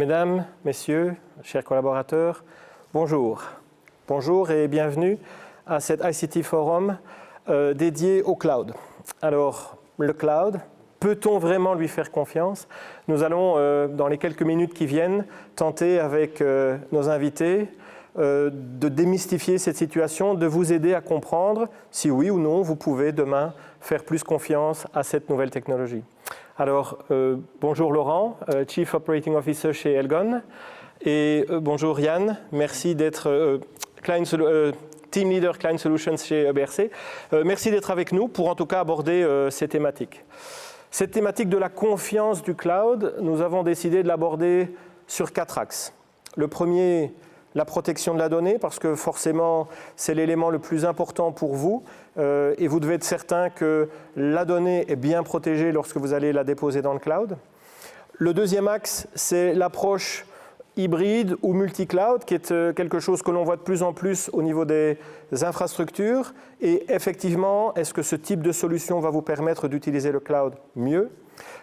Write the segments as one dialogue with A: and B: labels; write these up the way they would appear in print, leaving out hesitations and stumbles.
A: Mesdames, Messieurs, chers collaborateurs, bonjour. Bonjour et bienvenue à cet ICT Forum dédié au cloud. Alors, le cloud, peut-on vraiment lui faire confiance? Nous allons, dans les quelques minutes qui viennent, tenter avec nos invités de démystifier cette situation, de vous aider à comprendre si oui ou non vous pouvez demain faire plus confiance à cette nouvelle technologie. Alors, bonjour Laurent, Chief Operating Officer chez Elgon, et bonjour Yann, merci d'être Team Leader Client Solutions chez EBRC. Merci d'être avec nous pour en tout cas aborder ces thématiques. Cette thématique de la confiance du cloud, nous avons décidé de l'aborder sur 4 axes. Le premier, la protection de la donnée, parce que forcément c'est l'élément le plus important pour vous et vous devez être certain que la donnée est bien protégée lorsque vous allez la déposer dans le cloud. Le deuxième axe, c'est l'approche hybride ou multi-cloud, qui est quelque chose que l'on voit de plus en plus au niveau des infrastructures. Et effectivement, est-ce que ce type de solution va vous permettre d'utiliser le cloud mieux?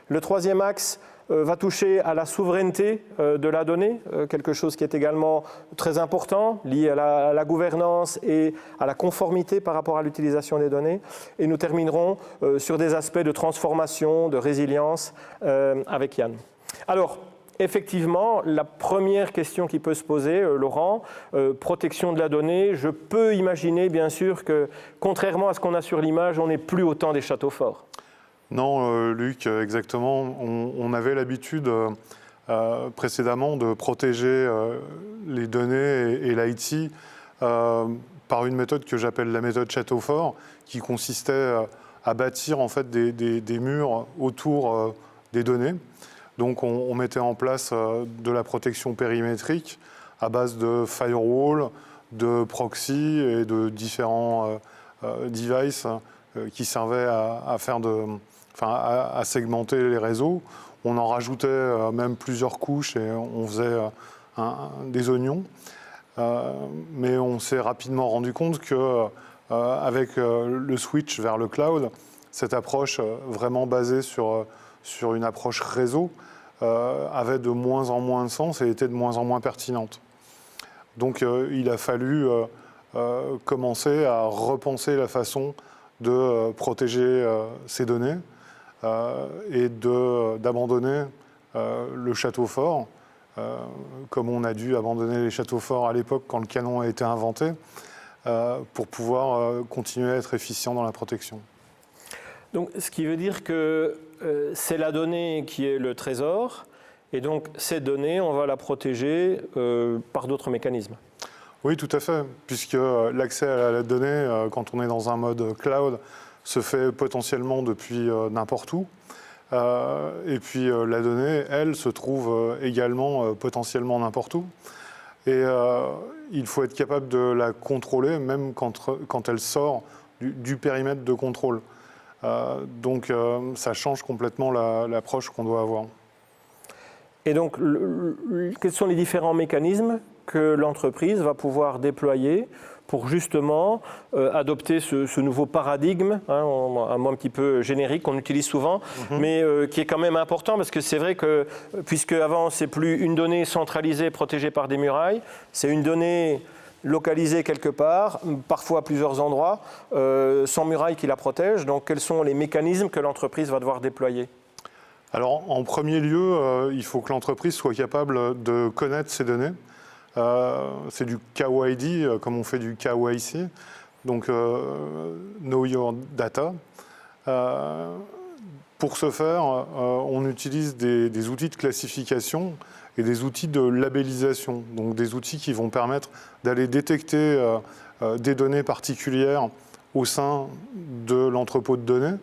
A: Le troisième axe va toucher à la souveraineté de la donnée, quelque chose qui est également très important, lié à la gouvernance et à la conformité par rapport à l'utilisation des données. Et nous terminerons sur des aspects de transformation, de résilience avec Yann. Alors, effectivement, la première question qui peut se poser, Laurent, protection de la donnée, je peux imaginer bien sûr que, contrairement à ce qu'on a sur l'image, on n'est plus au temps des châteaux forts.
B: Non, Luc, exactement. On avait l'habitude précédemment de protéger les données et l'IT par une méthode que j'appelle la méthode château fort, qui consistait à bâtir en fait des murs autour des données. Donc on mettait en place de la protection périmétrique à base de firewall, de proxy et de différents devices qui servaient à segmenter les réseaux. On en rajoutait même plusieurs couches et on faisait des oignons. Mais on s'est rapidement rendu compte qu'avec le switch vers le cloud, cette approche vraiment basée sur une approche réseau avait de moins en moins de sens et était de moins en moins pertinente. Donc il a fallu commencer à repenser la façon de protéger ces données et d'abandonner le château fort, comme on a dû abandonner les châteaux forts à l'époque quand le canon a été inventé, pour pouvoir continuer à être efficient dans la protection.
A: Donc, ce qui veut dire que c'est la donnée qui est le trésor, et donc cette donnée, on va la protéger par d'autres mécanismes.
B: Oui, tout à fait, puisque l'accès à la donnée, quand on est dans un mode cloud, se fait potentiellement depuis n'importe où. Et puis la donnée, elle, se trouve également potentiellement n'importe où. Et il faut être capable de la contrôler, même quand elle sort du périmètre de contrôle. Donc ça change complètement l'approche qu'on doit avoir.
A: Et donc, quels sont les différents mécanismes que l'entreprise va pouvoir déployer pour justement adopter ce nouveau paradigme, un mot un petit peu générique qu'on utilise souvent, mais qui est quand même important parce que c'est vrai que, puisque avant c'est plus une donnée centralisée protégée par des murailles, c'est une donnée localisée quelque part, parfois à plusieurs endroits, sans muraille qui la protège. Donc quels sont les mécanismes que l'entreprise va devoir déployer?
B: Alors en premier lieu, il faut que l'entreprise soit capable de connaître ces données. C'est du KYD, comme on fait du KYC, donc Know Your Data. Pour ce faire, on utilise des outils de classification et des outils de labellisation, donc des outils qui vont permettre d'aller détecter des données particulières au sein de l'entrepôt de données.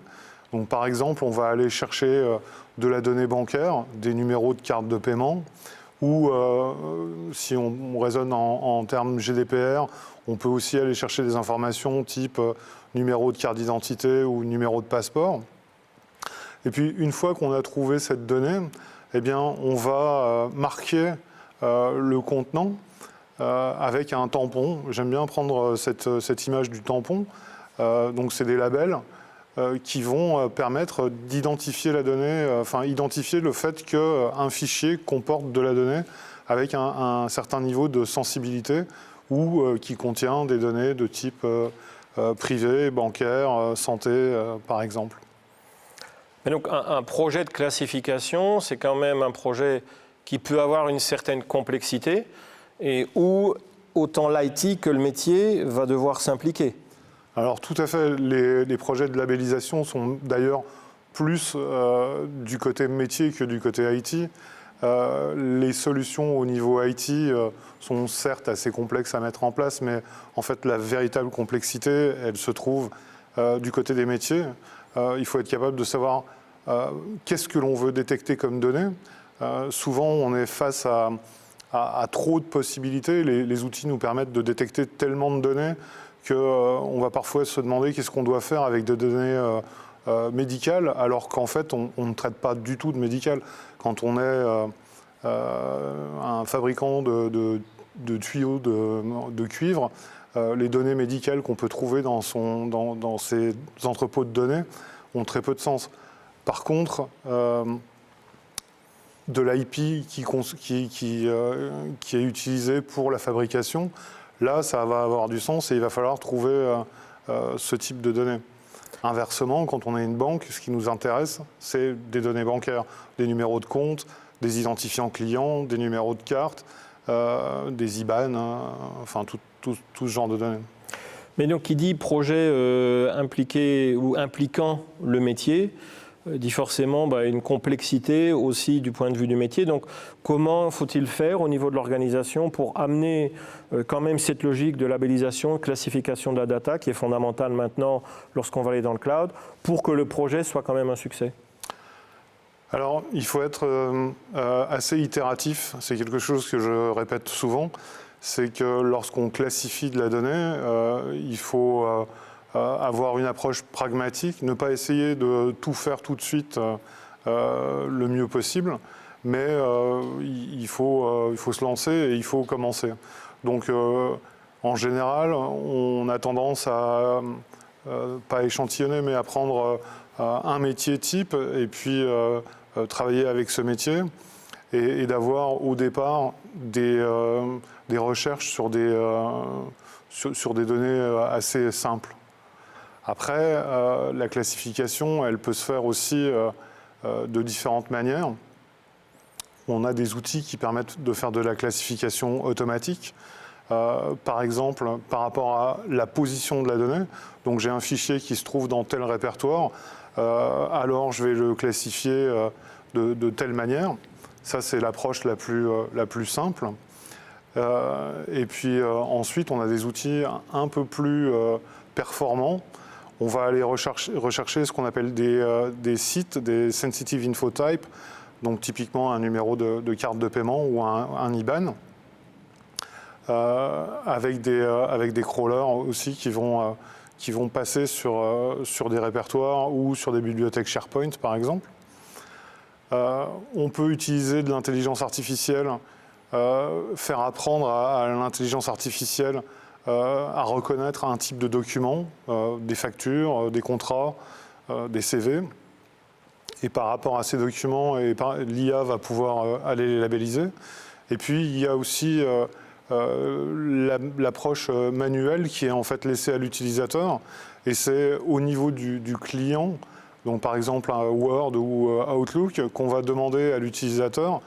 B: Donc, par exemple, on va aller chercher de la donnée bancaire, des numéros de carte de paiement, ou si on raisonne en termes GDPR, on peut aussi aller chercher des informations type numéro de carte d'identité ou numéro de passeport. Et puis, une fois qu'on a trouvé cette donnée, eh bien, on va marquer le contenant avec un tampon. J'aime bien prendre cette image du tampon. Donc, c'est des labels qui vont permettre d'identifier la donnée, identifier le fait qu'un fichier comporte de la donnée avec un certain niveau de sensibilité ou qui contient des données de type privé, bancaire, santé, par exemple.
A: Mais donc un projet de classification, c'est quand même un projet qui peut avoir une certaine complexité et où autant l'IT que le métier va devoir s'impliquer.
B: Alors tout à fait, les projets de labellisation sont d'ailleurs plus du côté métier que du côté IT. Les solutions au niveau IT sont certes assez complexes à mettre en place, mais en fait la véritable complexité, elle se trouve du côté des métiers. Il faut être capable de savoir qu'est-ce que l'on veut détecter comme données. Souvent on est face à trop de possibilités. Les outils nous permettent de détecter tellement de données qu'on va parfois se demander qu'est-ce qu'on doit faire avec des données médicales, alors qu'en fait, on ne traite pas du tout de médical. Quand on est un fabricant de tuyaux de cuivre, les données médicales qu'on peut trouver dans ces entrepôts de données ont très peu de sens. Par contre, de l'IP qui est utilisé pour la fabrication, là, ça va avoir du sens et il va falloir trouver ce type de données. Inversement, quand on est une banque, ce qui nous intéresse, c'est des données bancaires, des numéros de compte, des identifiants clients, des numéros de carte, des IBAN, enfin tout ce genre de données.
A: Mais donc, qui dit projet impliqué ou impliquant le métier, dit forcément une complexité aussi du point de vue du métier. Donc, comment faut-il faire au niveau de l'organisation pour amener quand même cette logique de labellisation, classification de la data qui est fondamentale maintenant lorsqu'on va aller dans le cloud pour que le projet soit quand même un succès?
B: Alors, il faut être assez itératif. C'est quelque chose que je répète souvent. C'est que lorsqu'on classifie de la donnée, il faut avoir une approche pragmatique, ne pas essayer de tout faire tout de suite le mieux possible, mais il faut se lancer et il faut commencer. Donc, en général, on a tendance à pas échantillonner, mais à prendre un métier type et puis travailler avec ce métier et d'avoir au départ des recherches sur des données assez simples. Après, la classification, elle peut se faire aussi de différentes manières. On a des outils qui permettent de faire de la classification automatique. Par exemple, par rapport à la position de la donnée. Donc j'ai un fichier qui se trouve dans tel répertoire, alors je vais le classifier de telle manière. Ça, c'est l'approche la plus simple. Et puis ensuite, on a des outils un peu plus performants. On va aller rechercher ce qu'on appelle des sites, des sensitive info type, donc typiquement un numéro de carte de paiement ou un IBAN, avec des crawlers aussi qui vont passer sur des répertoires ou sur des bibliothèques SharePoint, par exemple. On peut utiliser de l'intelligence artificielle, faire apprendre à l'intelligence artificielle à reconnaître un type de document, des factures, des contrats, des CV. Et par rapport à ces documents, l'IA va pouvoir aller les labelliser. Et puis, il y a aussi l'approche manuelle qui est en fait laissée à l'utilisateur. Et c'est au niveau du client, donc par exemple un Word ou Outlook, qu'on va demander à l'utilisateur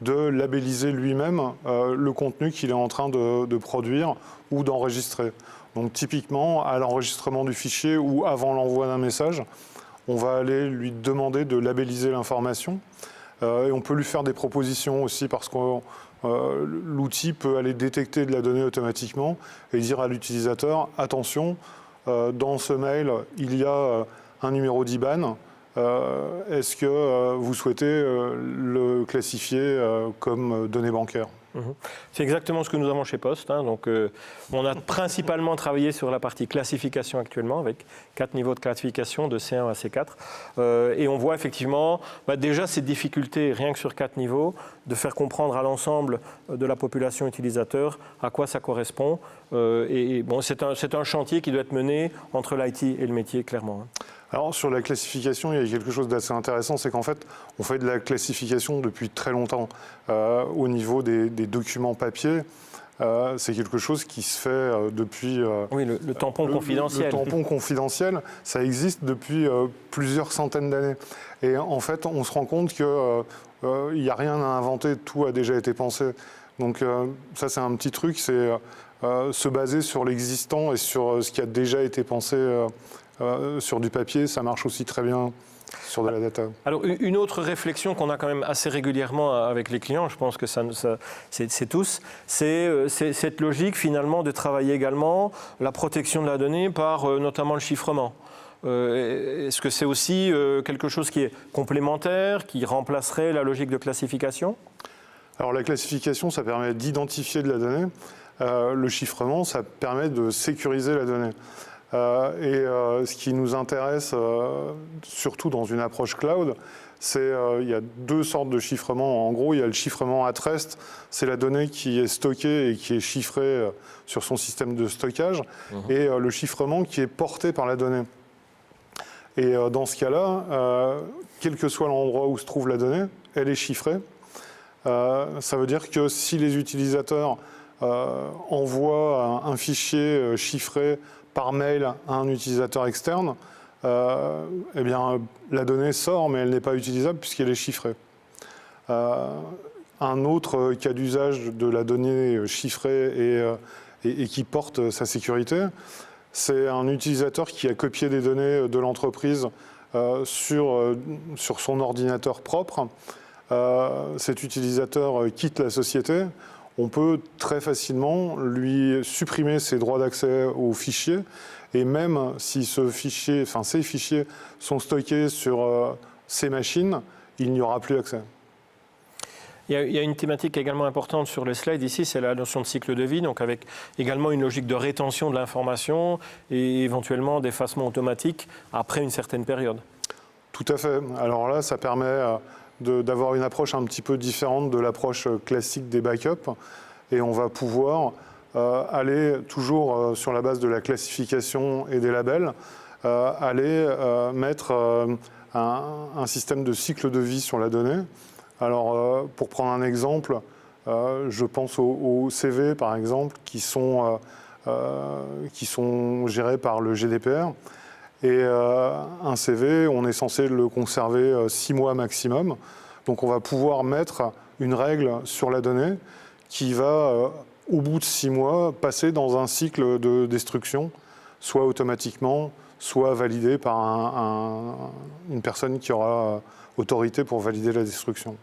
B: de labelliser lui-même le contenu qu'il est en train de produire ou d'enregistrer. Donc typiquement, à l'enregistrement du fichier ou avant l'envoi d'un message, on va aller lui demander de labelliser l'information. Et on peut lui faire des propositions aussi parce que l'outil peut aller détecter de la donnée automatiquement et dire à l'utilisateur, attention, dans ce mail, il y a un numéro d'IBAN. Est-ce que vous souhaitez le classifier comme données bancaires ?
A: C'est exactement ce que nous avons chez Post. Donc, on a principalement travaillé sur la partie classification actuellement, avec 4 niveaux de classification de C1 à C4. Et on voit effectivement déjà ces difficultés, rien que sur 4 niveaux, de faire comprendre à l'ensemble de la population utilisateur à quoi ça correspond. Et bon, c'est un chantier qui doit être mené entre l'IT et le métier, clairement.
B: Alors sur la classification, il y a quelque chose d'assez intéressant, c'est qu'en fait, on fait de la classification depuis très longtemps. Au niveau des documents papier, c'est quelque chose qui se fait depuis...
A: Oui, le tampon confidentiel.
B: Le tampon confidentiel, ça existe depuis plusieurs centaines d'années. Et en fait, on se rend compte qu'il n'y a rien à inventer, tout a déjà été pensé. Donc ça, c'est un petit truc, c'est se baser sur l'existant et sur ce qui a déjà été pensé sur du papier, ça marche aussi très bien sur de la data.
A: Alors, une autre réflexion qu'on a quand même assez régulièrement avec les clients, je pense que c'est tous, c'est cette logique finalement de travailler également la protection de la donnée par notamment le chiffrement. Est-ce que c'est aussi quelque chose qui est complémentaire, qui remplacerait la logique de classification ?
B: Alors la classification, ça permet d'identifier de la donnée. Le chiffrement, ça permet de sécuriser la donnée. Ce qui nous intéresse, surtout dans une approche cloud, c'est il y a deux sortes de chiffrement. En gros, il y a le chiffrement at rest, c'est la donnée qui est stockée et qui est chiffrée sur son système de stockage, et le chiffrement qui est porté par la donnée. Et dans ce cas-là, quel que soit l'endroit où se trouve la donnée, elle est chiffrée. Ça veut dire que si les utilisateurs envoient un fichier chiffré par mail à un utilisateur externe, eh bien, la donnée sort, mais elle n'est pas utilisable puisqu'elle est chiffrée. Un autre cas d'usage de la donnée chiffrée et qui porte sa sécurité, c'est un utilisateur qui a copié des données de l'entreprise sur son ordinateur propre. Cet utilisateur quitte la société. On peut très facilement lui supprimer ses droits d'accès au fichier, et même si ces fichiers sont stockés sur ces machines, il n'y aura plus accès.
A: Il y a une thématique également importante sur le slide ici, c'est la notion de cycle de vie, donc avec également une logique de rétention de l'information et éventuellement d'effacement automatique après une certaine période.
B: Tout à fait. Alors là, ça permet d'avoir une approche un petit peu différente de l'approche classique des backups, et on va pouvoir aller toujours sur la base de la classification et des labels, mettre un système de cycle de vie sur la donnée. Alors pour prendre un exemple, je pense aux CV par exemple qui sont gérés par le GDPR. Et un CV, on est censé le conserver 6 mois maximum. Donc on va pouvoir mettre une règle sur la donnée qui va, au bout de 6 mois, passer dans un cycle de destruction, soit automatiquement, soit validé par une personne qui aura autorité pour valider la destruction.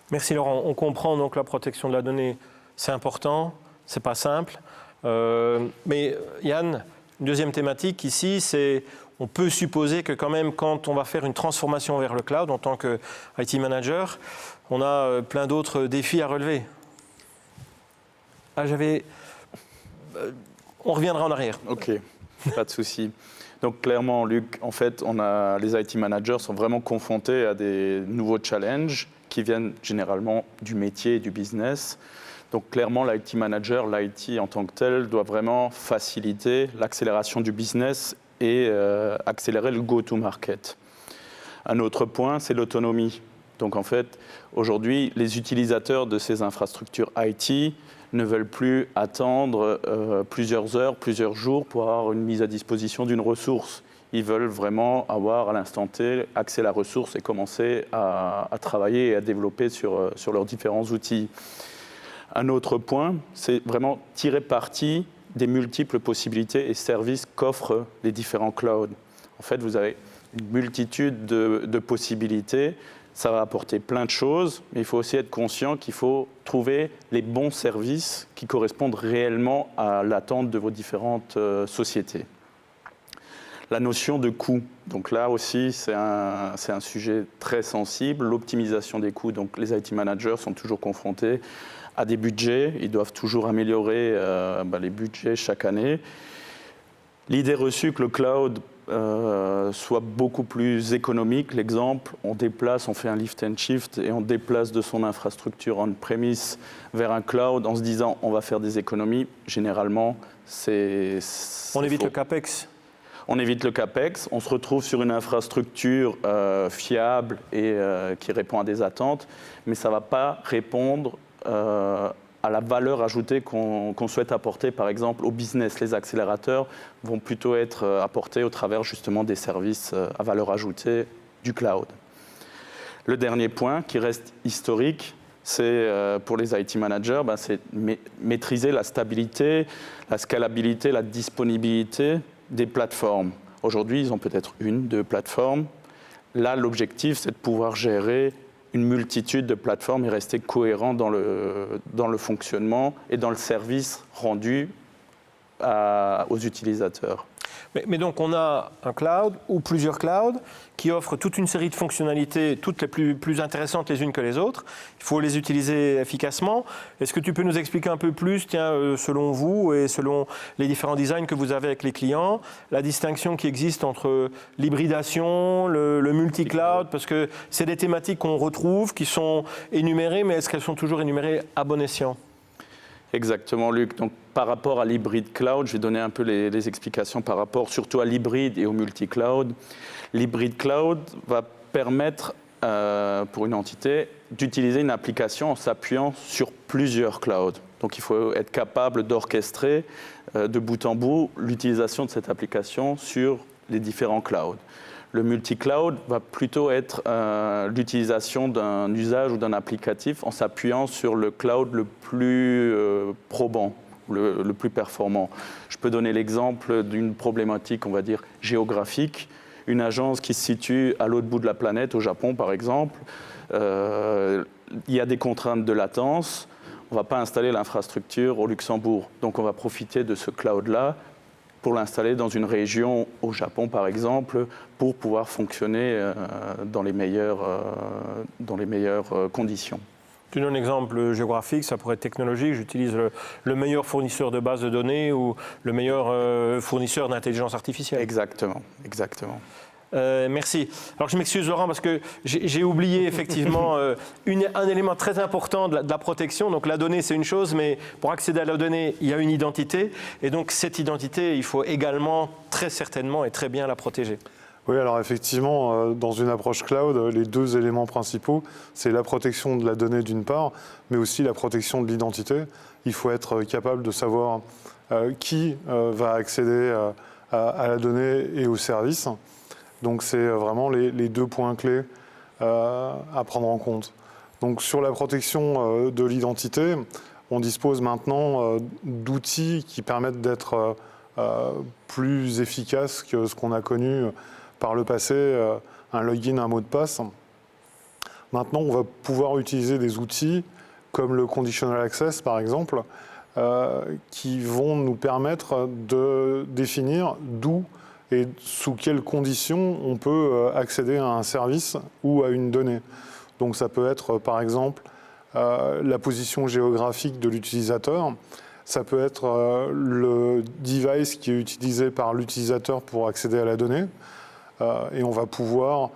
A: Merci Laurent. On comprend donc la protection de la donnée, c'est important, c'est pas simple. Mais Yann, une deuxième thématique ici, c'est on peut supposer que quand même quand on va faire une transformation vers le cloud en tant que IT manager, on a plein d'autres défis à relever. On reviendra en arrière.
C: Ok, pas de souci. Donc clairement, Luc, en fait, les IT managers sont vraiment confrontés à des nouveaux challenges qui viennent généralement du métier et du business. Donc clairement, l'IT manager, l'IT en tant que tel, doit vraiment faciliter l'accélération du business et accélérer le go-to-market. Un autre point, c'est l'autonomie. Donc en fait, aujourd'hui, les utilisateurs de ces infrastructures IT ne veulent plus attendre plusieurs heures, plusieurs jours pour avoir une mise à disposition d'une ressource. Ils veulent vraiment avoir à l'instant T accès à la ressource et commencer à travailler et à développer sur leurs différents outils. Un autre point, c'est vraiment tirer parti des multiples possibilités et services qu'offrent les différents clouds. En fait, vous avez une multitude de possibilités. Ça va apporter plein de choses, mais il faut aussi être conscient qu'il faut trouver les bons services qui correspondent réellement à l'attente de vos différentes sociétés. La notion de coût, donc là aussi c'est un sujet très sensible. L'optimisation des coûts, donc les IT managers sont toujours confrontés à des budgets, ils doivent toujours améliorer les budgets chaque année. L'idée reçue que le cloud soit beaucoup plus économique, l'exemple, on fait un lift and shift et on déplace de son infrastructure on-premise vers un cloud en se disant on va faire des économies, généralement c'est
A: on évite
C: faux.
A: le CAPEX.
C: On évite le CAPEX, on se retrouve sur une infrastructure fiable et qui répond à des attentes, mais ça ne va pas répondre à la valeur ajoutée qu'on souhaite apporter, par exemple, au business. Les accélérateurs vont plutôt être apportés au travers justement des services à valeur ajoutée du cloud. Le dernier point qui reste historique, c'est pour les IT managers, c'est maîtriser la stabilité, la scalabilité, la disponibilité des plateformes. Aujourd'hui, ils ont peut-être une, deux plateformes. Là, l'objectif, c'est de pouvoir gérer une multitude de plateformes et rester cohérent dans le fonctionnement et dans le service rendu aux utilisateurs.
A: Mais donc on a un cloud ou plusieurs clouds qui offrent toute une série de fonctionnalités, toutes les plus intéressantes les unes que les autres. Il faut les utiliser efficacement. Est-ce que tu peux nous expliquer un peu plus, selon vous et selon les différents designs que vous avez avec les clients, la distinction qui existe entre l'hybridation, le multi-cloud, parce que c'est des thématiques qu'on retrouve, qui sont énumérées, mais est-ce qu'elles sont toujours énumérées à bon escient ?
C: Exactement, Luc. Donc, par rapport à l'hybride cloud, je vais donner un peu les explications par rapport surtout à l'hybride et au multi-cloud. L'hybride cloud va permettre pour une entité d'utiliser une application en s'appuyant sur plusieurs clouds. Donc, il faut être capable d'orchestrer de bout en bout l'utilisation de cette application sur les différents clouds. Le multi-cloud va plutôt être l'utilisation d'un usage ou d'un applicatif en s'appuyant sur le cloud le plus probant, le plus performant. Je peux donner l'exemple d'une problématique, on va dire, géographique. Une agence qui se situe à l'autre bout de la planète, au Japon par exemple, il y a des contraintes de latence. On ne va pas installer l'infrastructure au Luxembourg. Donc on va profiter de ce cloud-là pour l'installer dans une région au Japon, par exemple, pour pouvoir fonctionner dans les meilleures conditions.
A: Tu donnes un exemple géographique, ça pourrait être technologique. J'utilise le meilleur fournisseur de base de données ou le meilleur fournisseur d'intelligence artificielle.
C: Exactement, exactement.
A: Merci. Alors je m'excuse Laurent parce que j'ai oublié effectivement un élément très important de la protection. Donc la donnée c'est une chose, mais pour accéder à la donnée il y a une identité et donc cette identité il faut également très certainement et très bien la protéger.
B: Oui, alors effectivement, dans une approche cloud, les deux éléments principaux, c'est la protection de la donnée d'une part, mais aussi la protection de l'identité. Il faut être capable de savoir qui va accéder à la donnée et au service. Donc c'est vraiment les deux points clés à prendre en compte. Donc sur la protection de l'identité, on dispose maintenant d'outils qui permettent d'être plus efficaces que ce qu'on a connu par le passé, un login, un mot de passe. Maintenant, on va pouvoir utiliser des outils comme le Conditional Access par exemple, qui vont nous permettre de définir d'où et sous quelles conditions on peut accéder à un service ou à une donnée. Donc ça peut être par exemple la position géographique de l'utilisateur, ça peut être le device qui est utilisé par l'utilisateur pour accéder à la donnée, et on va pouvoir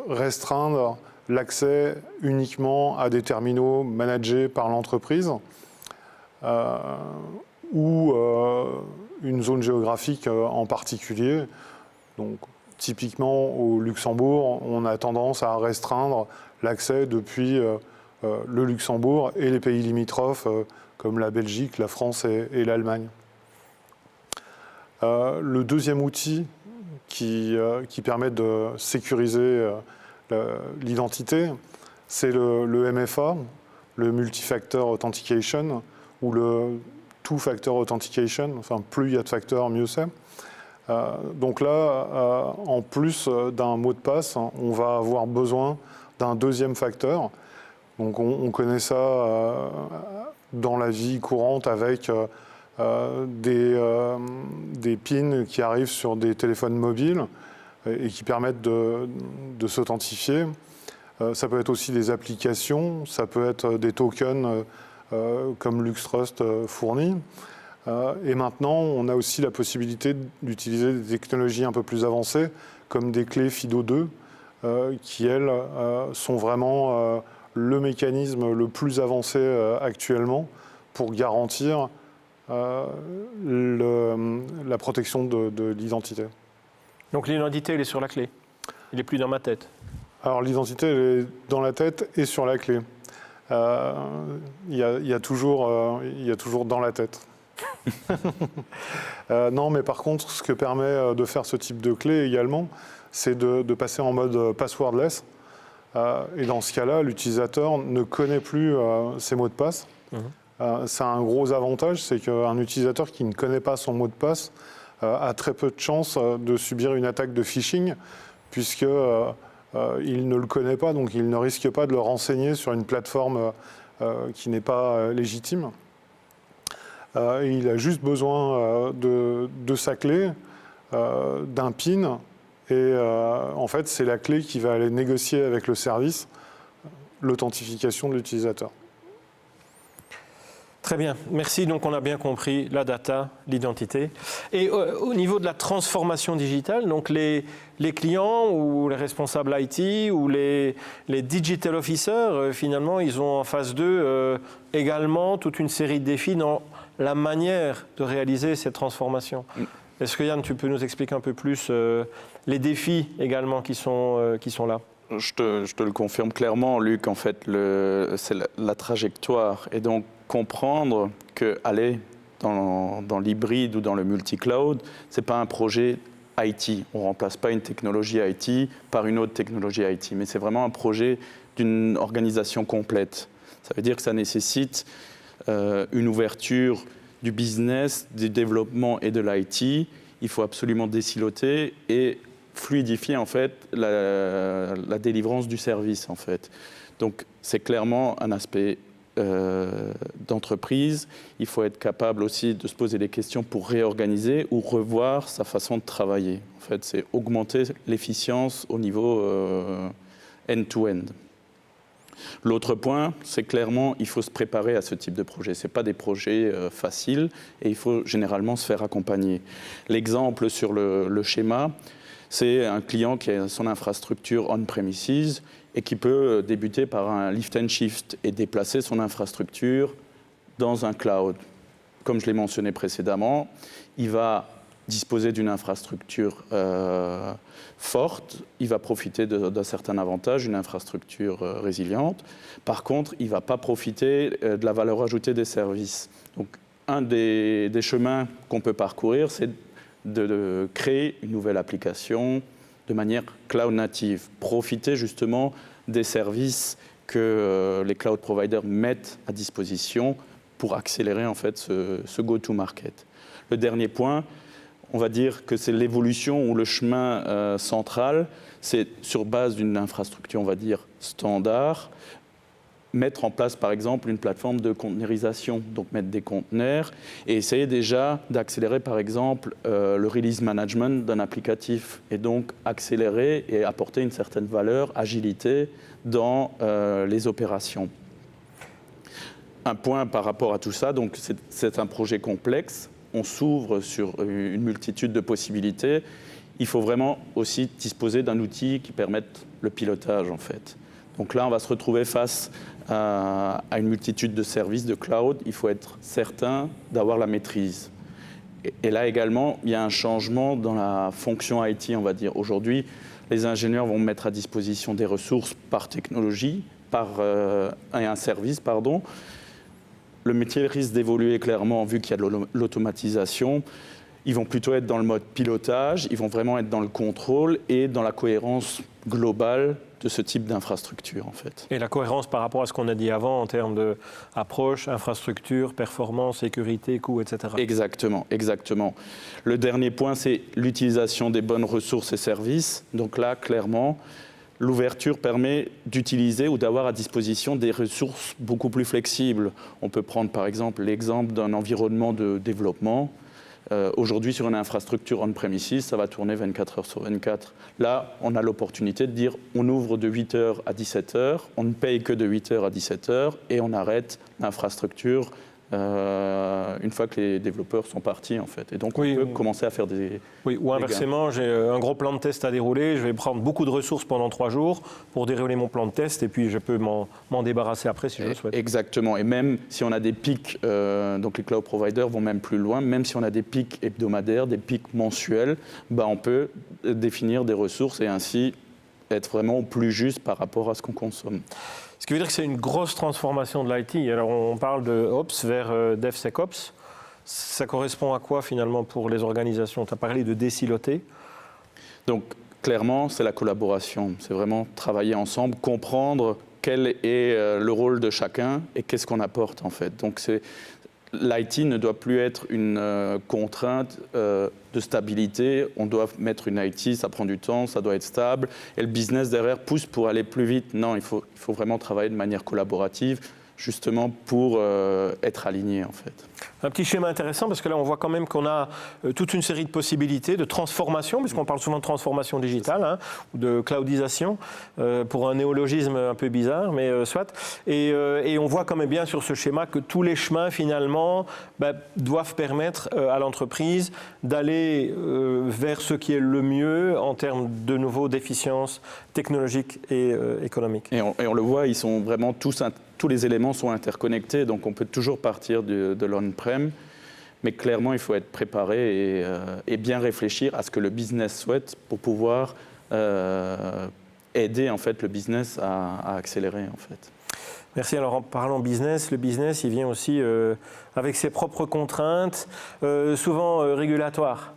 B: restreindre l'accès uniquement à des terminaux managés par l'entreprise ou une zone géographique en particulier. Donc, typiquement au Luxembourg, on a tendance à restreindre l'accès depuis le Luxembourg et les pays limitrophes comme la Belgique, la France et l'Allemagne. Le deuxième outil qui permet de sécuriser l'identité, c'est le MFA, le Multi-Factor Authentication, ou le Two-Factor Authentication, enfin plus il y a de facteurs, mieux c'est. Donc là, en plus d'un mot de passe, on va avoir besoin d'un deuxième facteur. Donc on connaît ça dans la vie courante avec des pins qui arrivent sur des téléphones mobiles et qui permettent de s'authentifier. Ça peut être aussi des applications, ça peut être des tokens comme LuxTrust fournit. Et maintenant, on a aussi la possibilité d'utiliser des technologies un peu plus avancées, comme des clés FIDO2, qui, elles, sont vraiment le mécanisme le plus avancé actuellement pour garantir la protection de l'identité.
A: Donc l'identité, elle est sur la clé. Il n'est plus dans ma tête.
B: Alors l'identité, elle est dans la tête et sur la clé. Il y a toujours dans la tête. Non, mais par contre, ce que permet de faire ce type de clé également, c'est de passer en mode passwordless. Et dans ce cas-là, l'utilisateur ne connaît plus ses mots de passe. Ça a un gros avantage, c'est qu'un utilisateur qui ne connaît pas son mot de passe a très peu de chances de subir une attaque de phishing, puisque il ne le connaît pas, donc il ne risque pas de le renseigner sur une plateforme qui n'est pas légitime. Il a juste besoin de sa clé, d'un PIN, et en fait c'est la clé qui va aller négocier avec le service l'authentification de l'utilisateur.
A: Très bien, merci. Donc on a bien compris la data, l'identité. Et au niveau de la transformation digitale, donc les clients ou les responsables IT ou les digital officers, finalement, ils ont en face d'eux également toute une série de défis dans la manière de réaliser cette transformation. Est-ce que Yann, tu peux nous expliquer un peu plus les défis également qui sont là ?
C: Je te le confirme clairement, Luc. En fait, c'est la trajectoire. Et donc, comprendre qu'aller dans l'hybride ou dans le multi-cloud, ce n'est pas un projet IT. On ne remplace pas une technologie IT par une autre technologie IT. Mais c'est vraiment un projet d'une organisation complète. Ça veut dire que ça nécessite une ouverture du business, du développement et de l'IT. Il faut absolument désiloter et fluidifier en fait la délivrance du service en fait. Donc c'est clairement un aspect d'entreprise. Il faut être capable aussi de se poser des questions pour réorganiser ou revoir sa façon de travailler. En fait, c'est augmenter l'efficience au niveau end-to-end. L'autre point, c'est clairement, il faut se préparer à ce type de projet. Ce n'est pas des projets faciles et il faut généralement se faire accompagner. L'exemple sur le schéma, c'est un client qui a son infrastructure on-premises et qui peut débuter par un lift and shift et déplacer son infrastructure dans un cloud. Comme je l'ai mentionné précédemment, il va disposer d'une infrastructure forte, il va profiter d'un certain avantage, une infrastructure résiliente. Par contre, il ne va pas profiter de la valeur ajoutée des services. Donc, un des chemins qu'on peut parcourir, c'est de créer une nouvelle application de manière cloud native, profiter justement des services que les cloud providers mettent à disposition pour accélérer en fait ce go-to-market. Le dernier point, on va dire que c'est l'évolution ou le chemin central, c'est sur base d'une infrastructure, on va dire, standard, mettre en place par exemple une plateforme de conteneurisation, donc mettre des conteneurs et essayer déjà d'accélérer par exemple le release management d'un applicatif et donc accélérer et apporter une certaine valeur, agilité dans les opérations. Un point par rapport à tout ça, donc c'est un projet complexe, on s'ouvre sur une multitude de possibilités. Il faut vraiment aussi disposer d'un outil qui permette le pilotage en fait. Donc là, on va se retrouver face à une multitude de services de cloud. Il faut être certain d'avoir la maîtrise. Et là également, il y a un changement dans la fonction IT, on va dire. Aujourd'hui, les ingénieurs vont mettre à disposition des ressources par technologie, et un service, pardon. Le métier risque d'évoluer clairement, vu qu'il y a de l'automatisation. Ils vont plutôt être dans le mode pilotage, ils vont vraiment être dans le contrôle et dans la cohérence globale de ce type d'infrastructure en fait.
A: Et la cohérence par rapport à ce qu'on a dit avant en termes d'approche, infrastructure, performance, sécurité, coût, etc.
C: Exactement, exactement. Le dernier point, c'est l'utilisation des bonnes ressources et services. Donc là, clairement, l'ouverture permet d'utiliser ou d'avoir à disposition des ressources beaucoup plus flexibles. On peut prendre par exemple l'exemple d'un environnement de développement. Aujourd'hui, sur une infrastructure on-premises, ça va tourner 24 heures sur 24. Là, on a l'opportunité de dire on ouvre de 8 heures à 17 heures, on ne paye que de 8 heures à 17 heures et on arrête l'infrastructure une fois que les développeurs sont partis en fait. Et donc on peut commencer à faire des...
A: Oui, ou inversement, j'ai un gros plan de test à dérouler, je vais prendre beaucoup de ressources pendant 3 jours pour dérouler mon plan de test et puis je peux m'en débarrasser après si je le souhaite.
C: Exactement, et même si on a des pics, donc les cloud providers vont même plus loin, même si on a des pics hebdomadaires, des pics mensuels, on peut définir des ressources et ainsi être vraiment au plus juste par rapport à ce qu'on consomme.
A: Ce qui veut dire que c'est une grosse transformation de l'IT. Alors on parle de Ops vers DevSecOps. Ça correspond à quoi finalement pour les organisations? Tu as parlé de désiloter.
C: Donc clairement, c'est la collaboration. C'est vraiment travailler ensemble, comprendre quel est le rôle de chacun et qu'est-ce qu'on apporte en fait. Donc l'IT ne doit plus être une contrainte de stabilité. On doit mettre une IT, ça prend du temps, ça doit être stable. Et le business derrière pousse pour aller plus vite. Non, il faut vraiment travailler de manière collaborative, justement pour être aligné en fait.
A: Un petit schéma intéressant parce que là on voit quand même qu'on a toute une série de possibilités de transformation, puisqu'on parle souvent de transformation digitale ou de cloudisation, pour un néologisme un peu bizarre, mais soit. Et on voit quand même bien sur ce schéma que tous les chemins finalement doivent permettre à l'entreprise d'aller vers ce qui est le mieux en termes de nouveau d'efficience technologique et économique.
C: Et on le voit, ils sont vraiment tous les éléments sont interconnectés, donc on peut toujours partir de l'on-prem, mais clairement il faut être préparé et bien réfléchir à ce que le business souhaite pour pouvoir aider en fait le business à accélérer en fait.
A: Merci. Alors en parlant business, le business il vient aussi avec ses propres contraintes, souvent régulatoires.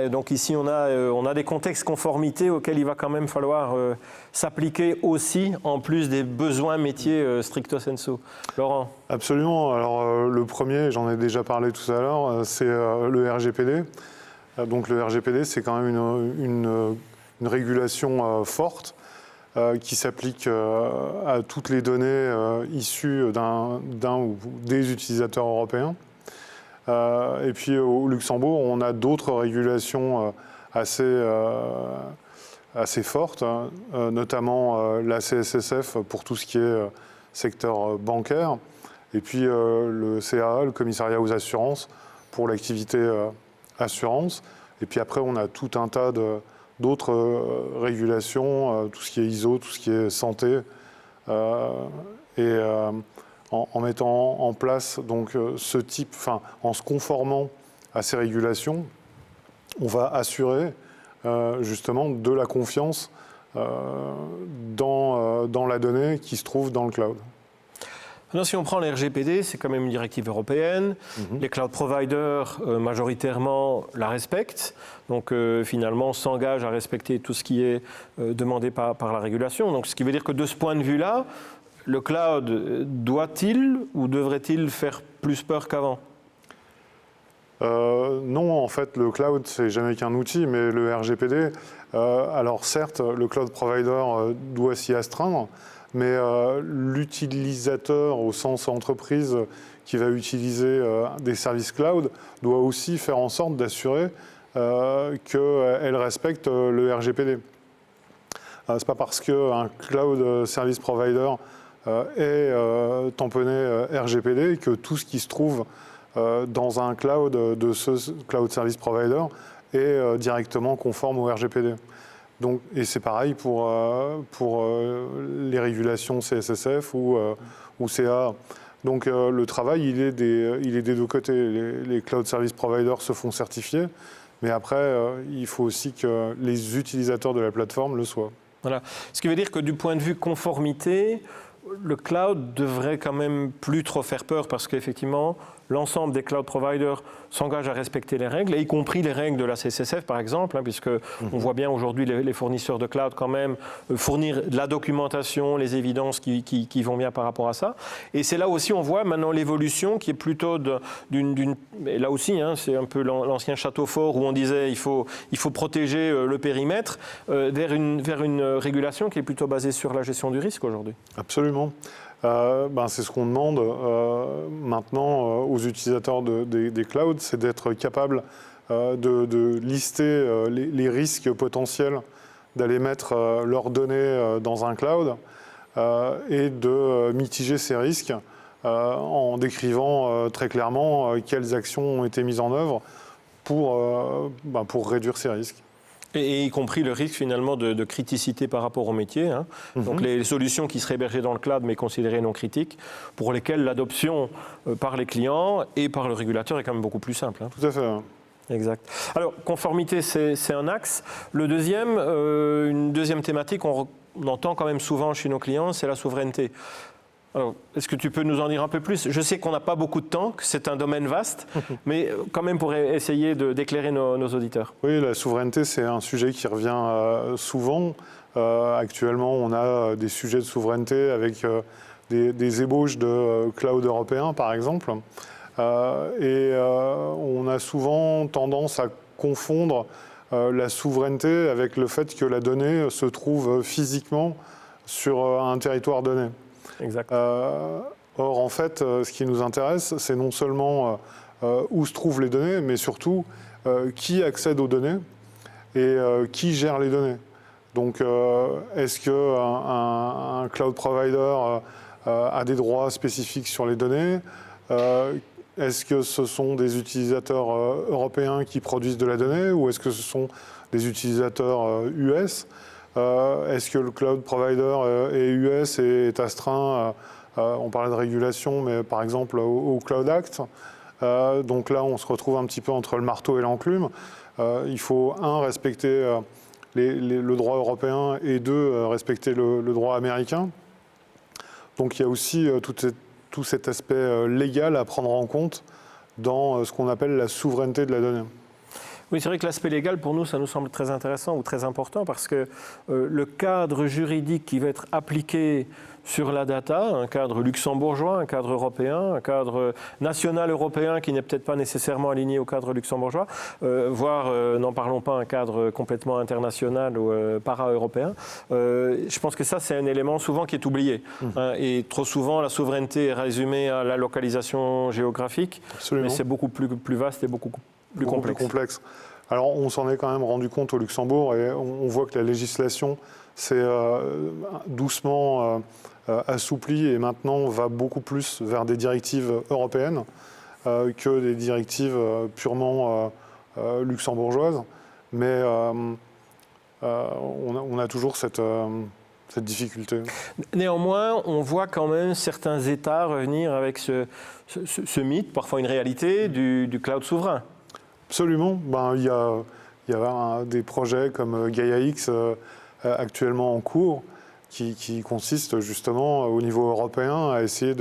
A: Et donc ici on a des contextes conformité auxquels il va quand même falloir s'appliquer aussi, en plus des besoins métiers stricto sensu. Laurent?
B: Absolument. Alors le premier, j'en ai déjà parlé tout à l'heure, c'est le RGPD. Donc le RGPD, c'est quand même une régulation forte qui s'applique à toutes les données issues d'un ou des utilisateurs européens. Et puis au Luxembourg, on a d'autres régulations assez fortes, notamment la CSSF pour tout ce qui est secteur bancaire, et puis le CAA, le commissariat aux assurances, pour l'activité assurance. Et puis après, on a tout un tas d'autres régulations, tout ce qui est ISO, tout ce qui est santé, en mettant en place donc, ce type, en se conformant à ces régulations, on va assurer justement de la confiance dans la donnée qui se trouve dans le cloud.
A: Maintenant, si on prend les RGPD, c'est quand même une directive européenne. Les cloud providers, majoritairement, la respectent. Donc, finalement, s'engagent à respecter tout ce qui est demandé par la régulation. Donc, ce qui veut dire que de ce point de vue-là, le cloud doit-il ou devrait-il faire plus peur qu'avant?
B: Non, en fait, le cloud, c'est jamais qu'un outil, mais le RGPD, alors certes, le cloud provider doit s'y astreindre, mais l'utilisateur au sens entreprise qui va utiliser des services cloud doit aussi faire en sorte d'assurer qu'elle respecte le RGPD. C'est pas parce qu'un cloud service provider est tamponné RGPD que tout ce qui se trouve dans un cloud de ce cloud service provider est directement conforme au RGPD. Donc, et c'est pareil pour les régulations CSSF ou CA. Donc le travail, il est des deux côtés. Les cloud service providers se font certifier, mais après, il faut aussi que les utilisateurs de la plateforme le soient.
A: Voilà. Ce qui veut dire que du point de vue conformité, le cloud devrait quand même plus trop faire peur parce qu'effectivement, l'ensemble des cloud providers s'engagent à respecter les règles, y compris les règles de la CSSF par exemple, puisque on voit bien aujourd'hui les fournisseurs de cloud quand même fournir de la documentation, les évidences qui vont bien par rapport à ça. Et c'est là aussi on voit maintenant l'évolution qui est plutôt d'une... Et là aussi, c'est un peu l'ancien château fort où on disait il faut protéger le périmètre vers une régulation qui est plutôt basée sur la gestion du risque aujourd'hui.
B: Absolument. C'est ce qu'on demande maintenant aux utilisateurs des clouds, c'est d'être capable de lister les risques potentiels d'aller mettre leurs données dans un cloud et de mitiger ces risques en décrivant très clairement quelles actions ont été mises en œuvre pour réduire ces risques.
A: Et y compris le risque finalement de criticité par rapport au métier. Hein. Donc les solutions qui seraient hébergées dans le cloud mais considérées non critiques, pour lesquelles l'adoption par les clients et par le régulateur est quand même beaucoup plus simple. Hein.
B: Tout à fait.
A: Exact. Alors, conformité, c'est un axe. Le deuxième, une deuxième thématique qu'on entend quand même souvent chez nos clients, c'est la souveraineté. Alors, est-ce que tu peux nous en dire un peu plus? Je sais qu'on n'a pas beaucoup de temps, que c'est un domaine vaste, mais quand même pour essayer d'éclairer nos auditeurs.
B: Oui, la souveraineté, c'est un sujet qui revient souvent. Actuellement, on a des sujets de souveraineté avec des ébauches de cloud européen, par exemple. On a souvent tendance à confondre la souveraineté avec le fait que la donnée se trouve physiquement sur un territoire donné.
A: Exact.
B: Or, en fait, ce qui nous intéresse, c'est non seulement où se trouvent les données, mais surtout qui accède aux données et qui gère les données. Donc, est-ce qu'un cloud provider a des droits spécifiques sur les données? Est-ce que ce sont des utilisateurs européens qui produisent de la donnée ou est-ce que ce sont des utilisateurs US? Est-ce que le cloud provider est US et est astreint, on parlait de régulation, mais par exemple au Cloud Act. Donc là, on se retrouve un petit peu entre le marteau et l'enclume. Il faut, un, respecter le droit européen et deux, respecter le droit américain. Donc il y a aussi tout cet aspect légal à prendre en compte dans ce qu'on appelle la souveraineté de la donnée.
A: Oui, c'est vrai que l'aspect légal, pour nous, ça nous semble très intéressant ou très important parce que le cadre juridique qui va être appliqué sur la data, un cadre luxembourgeois, un cadre européen, un cadre national européen qui n'est peut-être pas nécessairement aligné au cadre luxembourgeois, voire, n'en parlons pas, un cadre complètement international ou para-européen. Je pense que ça, c'est un élément souvent qui est oublié. Hein, et trop souvent, la souveraineté est résumée à la localisation géographique.
B: Absolument.
A: Mais c'est beaucoup plus vaste et beaucoup plus complexe.
B: Alors, on s'en est quand même rendu compte au Luxembourg et on voit que la législation s'est doucement assouplie et maintenant va beaucoup plus vers des directives européennes que des directives purement luxembourgeoises. Mais on a toujours cette difficulté.
A: Néanmoins, on voit quand même certains États revenir avec ce mythe, parfois une réalité, du cloud souverain.
B: Absolument. Il y a des projets comme Gaia-X actuellement en cours qui consistent justement au niveau européen à essayer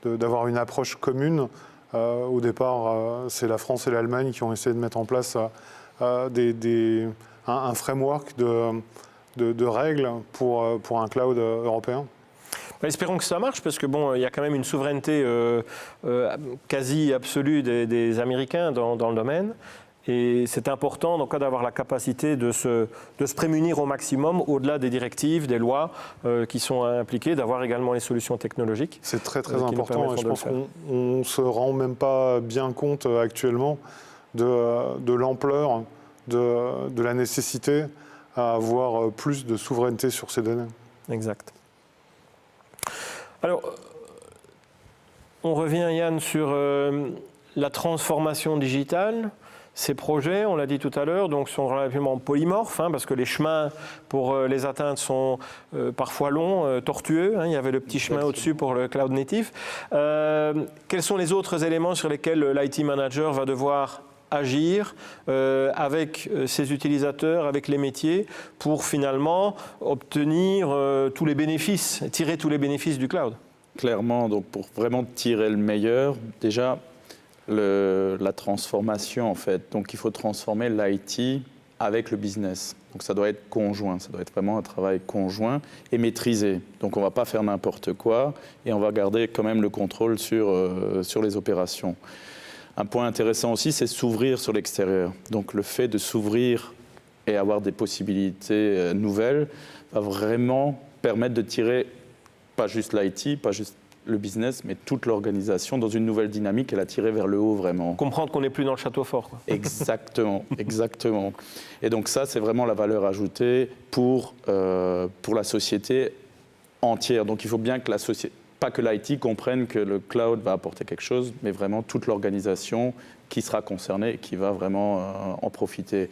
B: d'avoir une approche commune. Au départ, c'est la France et l'Allemagne qui ont essayé de mettre en place un framework de règles pour un cloud européen.
A: Espérons que ça marche parce que bon, il y a quand même une souveraineté quasi absolue des Américains dans le domaine. Et c'est important donc, d'avoir la capacité de se prémunir au maximum au-delà des directives, des lois qui sont impliquées, d'avoir également les solutions technologiques.
B: C'est très très important et je pense qu'on ne se rend même pas bien compte actuellement de l'ampleur, de la nécessité à avoir plus de souveraineté sur ces données.
A: Exact. Alors, on revient, Yann, sur la transformation digitale. Ces projets, on l'a dit tout à l'heure, donc sont relativement polymorphes, parce que les chemins pour les atteindre sont parfois longs, tortueux. Il y avait le petit chemin au-dessus pour le cloud native. Quels sont les autres éléments sur lesquels l'IT manager va devoir agir avec ses utilisateurs, avec les métiers, pour finalement obtenir tous les bénéfices, tirer tous les bénéfices du cloud?
C: Clairement, donc pour vraiment tirer le meilleur, déjà, la transformation en fait. Donc il faut transformer l'IT avec le business. Donc ça doit être conjoint, ça doit être vraiment un travail conjoint et maîtrisé. Donc on ne va pas faire n'importe quoi et on va garder quand même le contrôle sur les opérations. Un point intéressant aussi, c'est s'ouvrir sur l'extérieur. Donc le fait de s'ouvrir et avoir des possibilités nouvelles va vraiment permettre de tirer pas juste l'IT, pas juste le business, mais toute l'organisation dans une nouvelle dynamique et la tirer vers le haut vraiment.
A: Comprendre qu'on n'est plus dans le château fort, quoi.
C: Exactement, exactement. Et donc ça, c'est vraiment la valeur ajoutée pour la société entière. Donc il faut bien que pas que l'IT comprenne que le cloud va apporter quelque chose, mais vraiment toute l'organisation qui sera concernée et qui va vraiment en profiter.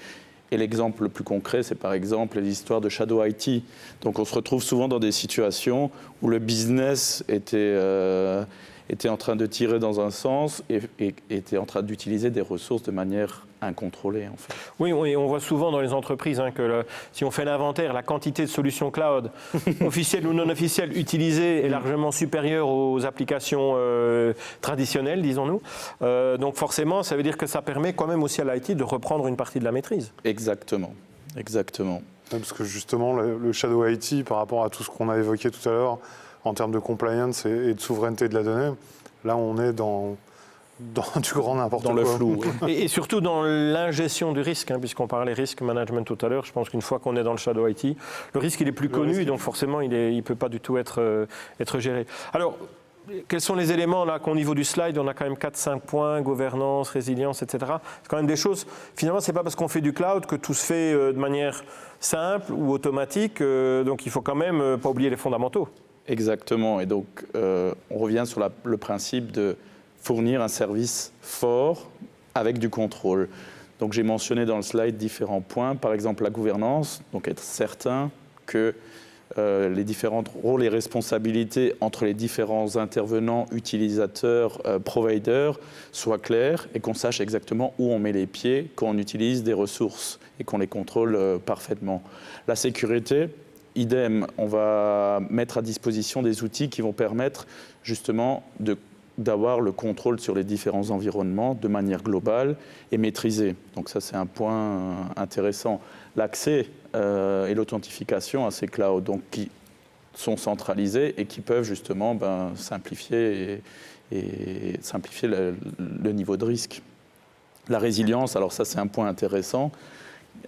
C: Et l'exemple le plus concret, c'est par exemple les histoires de Shadow IT. Donc on se retrouve souvent dans des situations où le business était en train de tirer dans un sens et était en train d'utiliser des ressources de manière incontrôlée, en fait.
A: Oui, on voit souvent dans les entreprises que si on fait l'inventaire, la quantité de solutions cloud, officielles ou non officielles, utilisées est largement supérieure aux applications traditionnelles, disons-nous. Donc forcément, ça veut dire que ça permet quand même aussi à l'IT de reprendre une partie de la maîtrise.
C: Exactement, exactement.
B: Parce que justement, le Shadow IT, par rapport à tout ce qu'on a évoqué tout à l'heure, en termes de compliance et de souveraineté de la donnée, là, on est dans du grand n'importe quoi.
C: Dans le flou. Oui.
A: Et surtout dans l'ingestion du risque, puisqu'on parlait risk management tout à l'heure. Je pense qu'une fois qu'on est dans le Shadow IT, le risque il est plus connu, donc forcément il ne peut pas du tout être géré. Alors, quels sont les éléments là qu'au niveau du slide, on a quand même 4-5 points, gouvernance, résilience, etc. C'est quand même des choses, finalement, ce n'est pas parce qu'on fait du cloud que tout se fait de manière simple ou automatique, donc il faut quand même pas oublier les fondamentaux.
C: Exactement, et donc on revient sur le principe de fournir un service fort avec du contrôle. Donc j'ai mentionné dans le slide différents points, par exemple la gouvernance, donc être certain que les différents rôles et responsabilités entre les différents intervenants, utilisateurs, providers soient clairs et qu'on sache exactement où on met les pieds quand on utilise des ressources et qu'on les contrôle parfaitement. La sécurité, idem, on va mettre à disposition des outils qui vont permettre justement d'avoir le contrôle sur les différents environnements de manière globale et maîtrisée. Donc ça, c'est un point intéressant. L'accès et l'authentification à ces clouds, donc qui sont centralisés et qui peuvent justement simplifier simplifier le niveau de risque. La résilience, alors ça, c'est un point intéressant.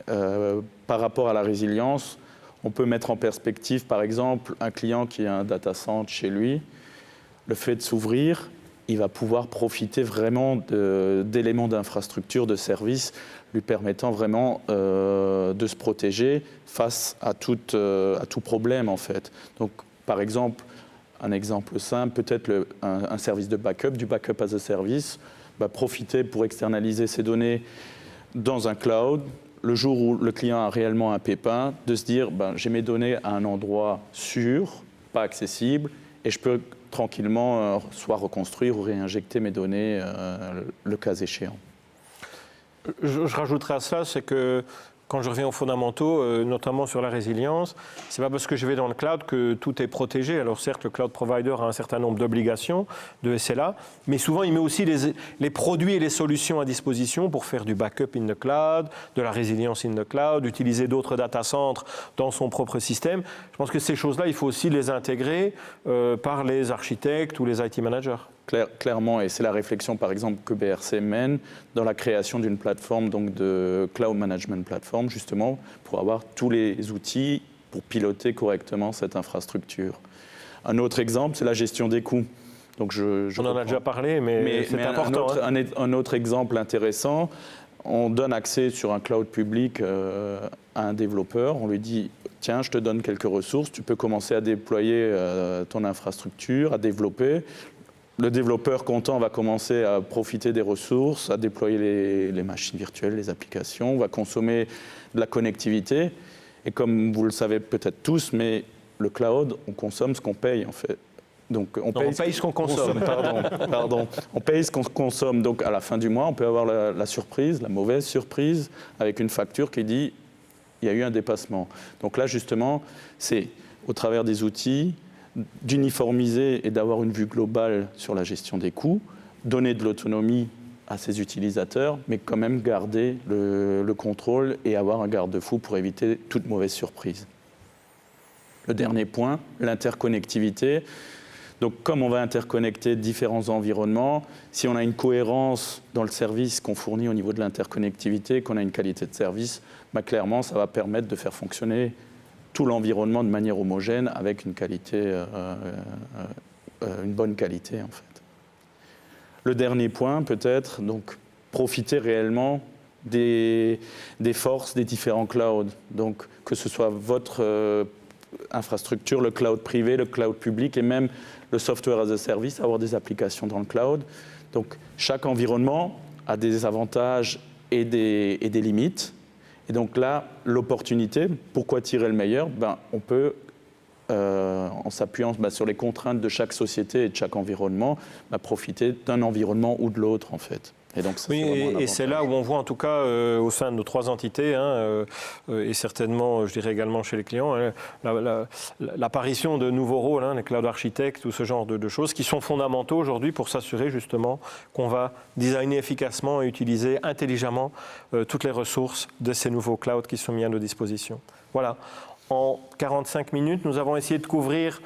C: Par rapport à la résilience, on peut mettre en perspective, par exemple, un client qui a un data center chez lui. Le fait de s'ouvrir, il va pouvoir profiter vraiment d'éléments d'infrastructure, de services, lui permettant vraiment de se protéger face à tout problème, en fait. Donc, par exemple, un exemple simple, peut-être un service de backup, du backup as a service, profiter pour externaliser ses données dans un cloud. Le jour où le client a réellement un pépin, de se dire j'ai mes données à un endroit sûr, pas accessible, et je peux tranquillement soit reconstruire ou réinjecter mes données le cas échéant.
A: Je rajouterai à cela, c'est que quand je reviens aux fondamentaux, notamment sur la résilience, c'est pas parce que je vais dans le cloud que tout est protégé. Alors certes, le cloud provider a un certain nombre d'obligations de SLA, mais souvent il met aussi les produits et les solutions à disposition pour faire du backup in the cloud, de la résilience in the cloud, utiliser d'autres data centers dans son propre système. Je pense que ces choses-là, il faut aussi les intégrer par les architectes ou les IT managers.
C: Clairement, et c'est la réflexion par exemple que BRC mène dans la création d'une plateforme, donc de Cloud Management Platform, justement pour avoir tous les outils pour piloter correctement cette infrastructure. Un autre exemple, c'est la gestion des coûts. Donc on
A: en a déjà parlé, mais c'est important.
C: Un autre exemple intéressant, on donne accès sur un cloud public à un développeur, on lui dit tiens, je te donne quelques ressources, tu peux commencer à déployer ton infrastructure, à développer. Le développeur content va commencer à profiter des ressources, à déployer les machines virtuelles, les applications, va consommer de la connectivité. Et comme vous le savez peut-être tous, mais le cloud, on consomme ce qu'on paye en fait. Donc
A: on paye ce qu'on consomme.
C: Pardon. On paye ce qu'on consomme. Donc à la fin du mois, on peut avoir la surprise, la mauvaise surprise, avec une facture qui dit il y a eu un dépassement. Donc là justement, c'est au travers des outils d'uniformiser et d'avoir une vue globale sur la gestion des coûts, donner de l'autonomie à ses utilisateurs, mais quand même garder le contrôle et avoir un garde-fou pour éviter toute mauvaise surprise. Le dernier point, l'interconnectivité. Donc comme on va interconnecter différents environnements, si on a une cohérence dans le service qu'on fournit au niveau de l'interconnectivité, qu'on a une qualité de service, clairement ça va permettre de faire fonctionner tout l'environnement de manière homogène avec une qualité, une bonne qualité en fait. Le dernier point peut-être, donc profiter réellement des forces des différents clouds. Donc que ce soit votre infrastructures, le cloud privé, le cloud public et même le software as a service, avoir des applications dans le cloud. Donc chaque environnement a des avantages et des limites. Et donc là, l'opportunité, pourquoi tirer le meilleur? On peut, en s'appuyant sur les contraintes de chaque société et de chaque environnement, profiter d'un environnement ou de l'autre en fait. Et donc, ça,
A: et c'est là où on voit en tout cas au sein de nos 3 entités et certainement, je dirais également chez les clients, l'apparition de nouveaux rôles, les cloud architectes ou ce genre de choses qui sont fondamentaux aujourd'hui pour s'assurer justement qu'on va designer efficacement et utiliser intelligemment toutes les ressources de ces nouveaux clouds qui sont mis à nos dispositions. Voilà, en 45 minutes, nous avons essayé de couvrir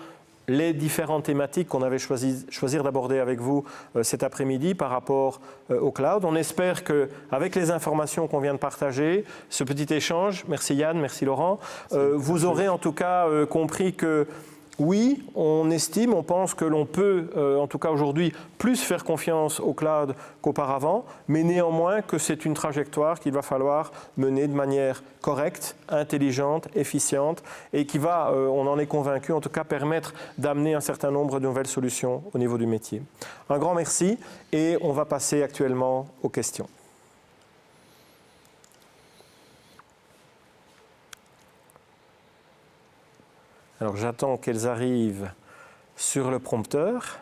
A: les différentes thématiques qu'on avait choisir d'aborder avec vous cet après-midi par rapport au cloud. On espère qu'avec les informations qu'on vient de partager, ce petit échange, merci Yann, merci Laurent, vous aurez en tout cas compris que oui, on estime, on pense que l'on peut, en tout cas aujourd'hui, plus faire confiance au cloud qu'auparavant, mais néanmoins que c'est une trajectoire qu'il va falloir mener de manière correcte, intelligente, efficiente, et qui va, on en est convaincu, en tout cas permettre d'amener un certain nombre de nouvelles solutions au niveau du métier. Un grand merci, et on va passer actuellement aux questions. Alors j'attends qu'elles arrivent sur le prompteur.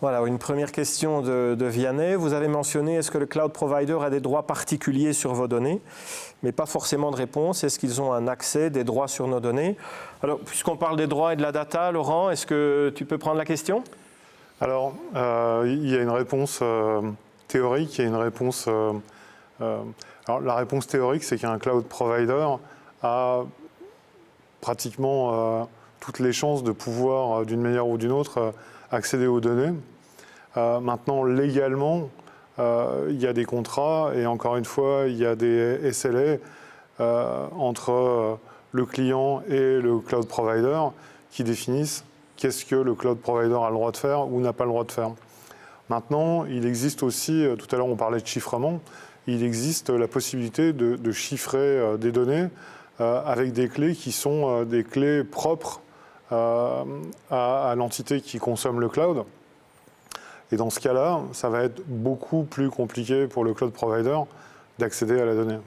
A: Voilà, une première question de Vianney. Vous avez mentionné, est-ce que le cloud provider a des droits particuliers sur vos données? Mais pas forcément de réponse. Est-ce qu'ils ont un accès, des droits sur nos données? Alors, puisqu'on parle des droits et de la data, Laurent, est-ce que tu peux prendre la question?
B: Alors, il y a une réponse théorique et une réponse... alors, la réponse théorique, c'est qu'un cloud provider a pratiquement toutes les chances de pouvoir, d'une manière ou d'une autre, accéder aux données. Maintenant, légalement, il y a des contrats et encore une fois, il y a des SLA entre le client et le cloud provider qui définissent qu'est-ce que le cloud provider a le droit de faire ou n'a pas le droit de faire. Maintenant, il existe aussi, tout à l'heure on parlait de chiffrement, il existe la possibilité de chiffrer des données avec des clés qui sont des clés propres à l'entité qui consomme le cloud. Et dans ce cas-là, ça va être beaucoup plus compliqué pour le cloud provider d'accéder à la donnée.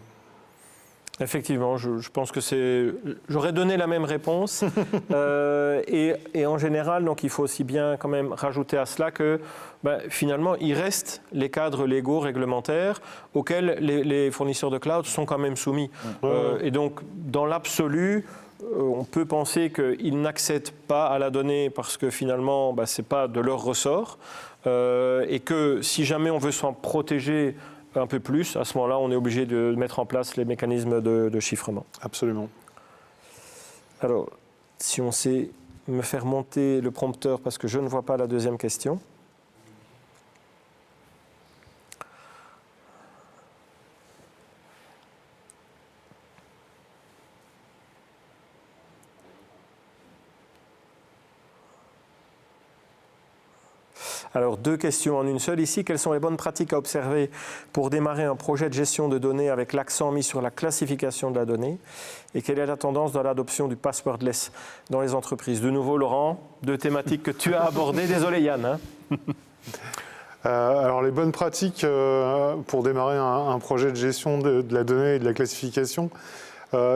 A: Effectivement, je pense que c'est... J'aurais donné la même réponse. Et en général, donc, il faut aussi bien quand même rajouter à cela que finalement, il reste les cadres légaux, réglementaires, auxquels les fournisseurs de cloud sont quand même soumis. Et donc, dans l'absolu, on peut penser qu'ils n'accèdent pas à la donnée parce que finalement, ce n'est pas de leur ressort. Et que si jamais on veut s'en protéger un peu plus, à ce moment-là, on est obligé de mettre en place les mécanismes de chiffrement.
B: Absolument.
A: Alors, si on sait me faire monter le prompteur parce que je ne vois pas la deuxième question. Alors, 2 questions en une seule ici. Quelles sont les bonnes pratiques à observer pour démarrer un projet de gestion de données avec l'accent mis sur la classification de la donnée? Et quelle est la tendance dans l'adoption du passwordless dans les entreprises? De nouveau, Laurent, 2 thématiques que tu as abordées. Désolé, Yann.
B: Alors, les bonnes pratiques pour démarrer un projet de gestion de la donnée et de la classification,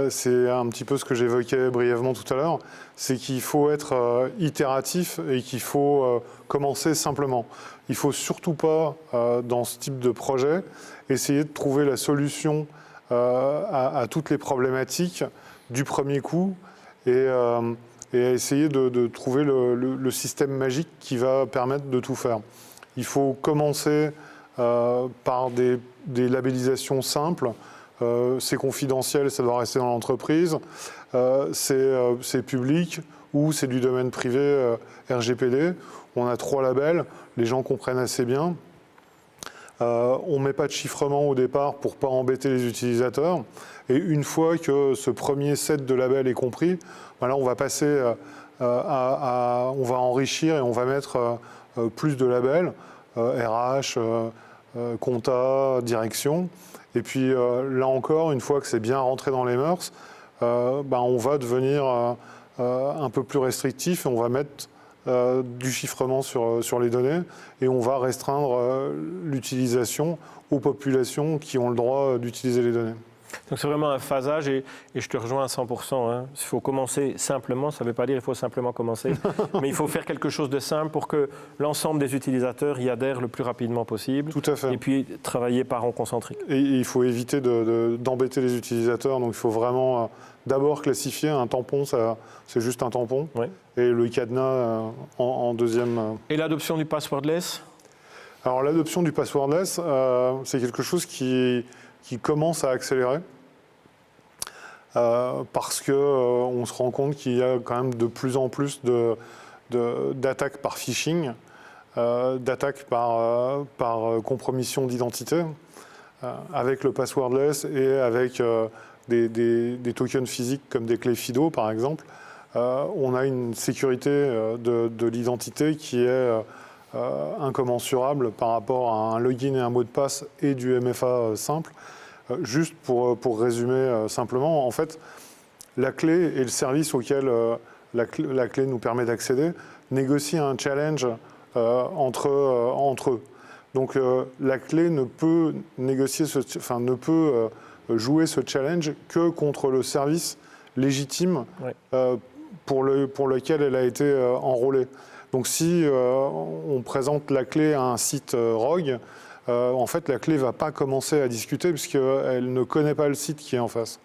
B: c'est un petit peu ce que j'évoquais brièvement tout à l'heure, c'est qu'il faut être itératif et qu'il faut commencer simplement. Il ne faut surtout pas, dans ce type de projet, essayer de trouver la solution à toutes les problématiques du premier coup et essayer de trouver le système magique qui va permettre de tout faire. Il faut commencer par des labellisations simples. C'est confidentiel, ça doit rester dans l'entreprise, c'est public ou c'est du domaine privé RGPD. On a 3 labels, les gens comprennent assez bien. On ne met pas de chiffrement au départ pour ne pas embêter les utilisateurs. Et une fois que ce premier set de labels est compris, là on va passer on va enrichir et on va mettre plus de labels, RH, compta, direction. Et puis là encore, une fois que c'est bien rentré dans les mœurs, on va devenir un peu plus restrictif et on va mettre du chiffrement sur les données et on va restreindre l'utilisation aux populations qui ont le droit d'utiliser les données.
A: Donc c'est vraiment un phasage et je te rejoins à 100%. Hein. Il faut commencer simplement, ça ne veut pas dire qu'il faut simplement commencer, mais il faut faire quelque chose de simple pour que l'ensemble des utilisateurs y adhèrent le plus rapidement possible.
B: Tout à fait.
A: Et puis travailler par rond concentrique.
B: Et il faut éviter d'embêter les utilisateurs, donc il faut vraiment d'abord classifier. Un tampon, c'est juste un tampon,
A: Oui.
B: et le cadenas en deuxième.
A: Et l'adoption du passwordless ?
B: Alors l'adoption du passwordless, c'est quelque chose qui commence à accélérer parce qu'on se rend compte qu'il y a quand même de plus en plus d'attaques par phishing, d'attaques par compromission d'identité, avec le passwordless et avec des tokens physiques comme des clés FIDO par exemple. On a une sécurité de l'identité qui est incommensurable par rapport à un login et un mot de passe et du MFA simple. Juste pour résumer simplement, en fait, la clé et le service auquel la clé nous permet d'accéder négocient un challenge entre eux. Donc la clé ne peut jouer ce challenge que contre le service légitime pour lequel elle a été enrôlée. Donc si on présente la clé à un site rogue, en fait, la clé ne va pas commencer à discuter puisqu'elle ne connaît pas le site qui est en face.